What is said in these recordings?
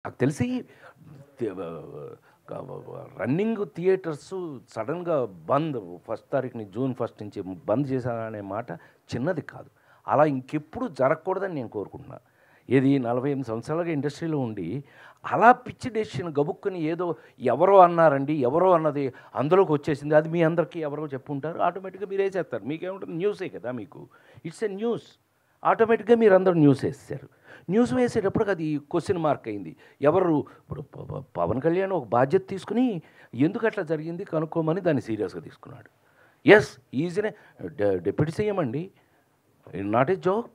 నాకు తెలిసి running theatres సడన్గా బంద్ ఫస్ట్ తారీఖుని జూన్ 1 నుంచి బంద్ చేశారనే మాట చిన్నది కాదు. అలా ఇంకెప్పుడు జరగకూడదని నేను కోరుకుంటున్నా. ఏది 48 సంవత్సరాలుగా ఇండస్ట్రీలో ఉండి అలా పిచ్చి డెసిషన్ గబుక్కుని ఏదో ఎవరో అన్నారండి, ఎవరో అన్నది అందులోకి వచ్చేసింది. అది మీ అందరికీ ఎవరో చెప్పుంటారు. ఆటోమేటిక్‌గా మీరేసేస్తారు. మీకేముంటుంది, న్యూసే కదా మీకు. It's a news. ఆటోమేటిక్‌గా మీరందరూ న్యూస్ వేసేసారు. న్యూస్ వేసేటప్పటికి అది క్వెషన్ మార్క్ అయింది. ఎవరు ఇప్పుడు పవన్ కళ్యాణ్ ఒక బాధ్యత తీసుకుని ఎందుకు అట్లా జరిగింది కనుక్కోమని దాన్ని సీరియస్‌గా తీసుకున్నాడు. Yes, is a deputy CM అండి. Not a joke.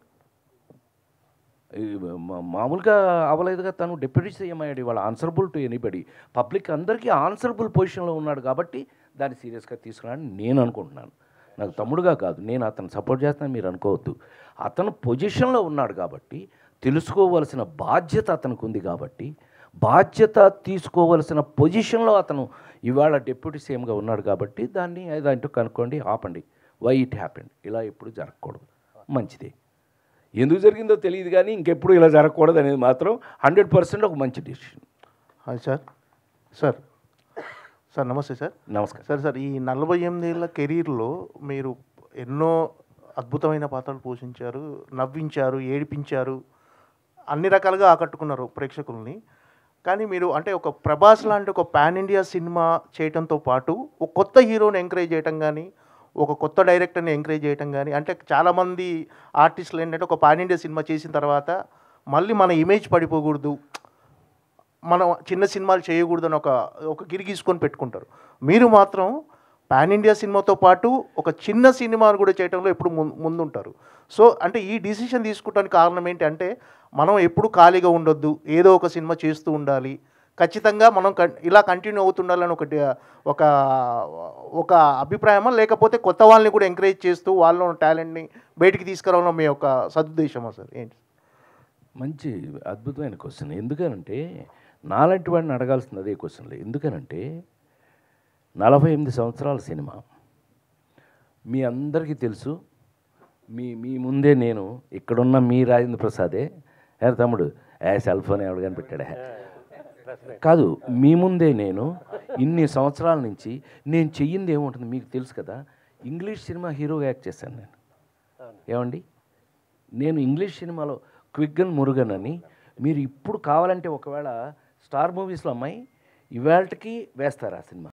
మామూలుగా అవ్వలేదుగా, తను డిప్యూటీ సీఎం అయ్యాడు. ఇవాళ ఆన్సరబుల్ టు ఎనీబడి. పబ్లిక్ అందరికీ ఆన్సరబుల్ పొజిషన్లో ఉన్నాడు కాబట్టి దాన్ని సీరియస్‌గా తీసుకున్నాడని నేను అనుకుంటున్నాను. నాకు తమ్ముడుగా కాదు, నేను అతను సపోర్ట్ చేస్తానని మీరు అనుకోవద్దు. అతను పొజిషన్లో ఉన్నాడు కాబట్టి తెలుసుకోవలసిన బాధ్యత అతనికి ఉంది కాబట్టి, బాధ్యత తీసుకోవలసిన పొజిషన్లో అతను ఇవాళ డిప్యూటీ సీఎంగా ఉన్నాడు కాబట్టి దాన్ని ఏదంటూ కనుక్కోండి, ఆపండి. Why it happened. ఇలా ఎప్పుడు జరగకూడదు. మంచిదే. ఎందుకు జరిగిందో తెలియదు కానీ ఇంకెప్పుడు ఇలా జరగకూడదు అనేది మాత్రం 100% ఒక మంచి decision. Hi sir. Sir sir నమస్తే సార్. నమస్కారం సార్. సార్ ఈ 48 ఏళ్ళ కెరీర్లో మీరు ఎన్నో అద్భుతమైన పాత్రలు పోషించారు, నవ్వించారు, ఏడిపించారు, అన్ని రకాలుగా ఆకట్టుకున్నారు ప్రేక్షకుల్ని. కానీ మీరు అంటే ఒక ప్రభాస్ లాంటి ఒక పాన్ ఇండియా సినిమా చేయడంతో పాటు ఒక కొత్త హీరోని ఎంకరేజ్ చేయటం కానీ, ఒక కొత్త డైరెక్టర్ని ఎంకరేజ్ చేయటం కానీ, అంటే చాలామంది ఆర్టిస్టులు ఏంటంటే ఒక పాన్ ఇండియా సినిమా చేసిన తర్వాత మళ్ళీ మన ఇమేజ్ పడిపోకూడదు, మనం చిన్న సినిమాలు చేయకూడదు అని ఒక గిరి గీసుకొని పెట్టుకుంటారు. మీరు మాత్రం పాన్ ఇండియా సినిమాతో పాటు ఒక చిన్న సినిమాను కూడా చేయడంలో ఎప్పుడు ముందుంటారు. సో అంటే ఈ డిసిషన్ తీసుకోవడానికి కారణం ఏంటి అంటే, మనం ఎప్పుడు ఖాళీగా ఉండొద్దు, ఏదో ఒక సినిమా చేస్తూ ఉండాలి, ఖచ్చితంగా మనం ఇలా కంటిన్యూ అవుతుండాలని ఒక ఒక అభిప్రాయమా, లేకపోతే కొత్త వాళ్ళని కూడా ఎంకరేజ్ చేస్తూ వాళ్ళ టాలెంట్ని బయటికి తీసుకురావడం మీ యొక్క సదుద్దేశమా సార్ ఏంటి? మంచి అద్భుతమైన క్వశ్చన్. ఎందుకనంటే నాలాంటి వాడిని అడగాల్సింది అదే క్వశ్చన్లు. ఎందుకనంటే 48 సంవత్సరాల సినిమా మీ అందరికీ తెలుసు. మీ మీ ముందే నేను ఇక్కడున్న మీ రాజేంద్ర ప్రసాదే తమ్ముడు సెల్ ఫోన్ ఎవడు కనిపెట్టాడే కాదు, మీ ముందే నేను ఇన్ని సంవత్సరాల నుంచి నేను చెయ్యింది ఏముంటుంది మీకు తెలుసు కదా. ఇంగ్లీష్ సినిమా హీరోగా యాక్ట్ చేశాను నేను. ఏమండి, నేను ఇంగ్లీష్ సినిమాలో క్విగ్గన్ మురుగన్ అని, మీరు ఇప్పుడు కావాలంటే ఒకవేళ స్టార్ మూవీస్లో అమ్మాయి ఇవాళకి వేస్తారు ఆ సినిమా.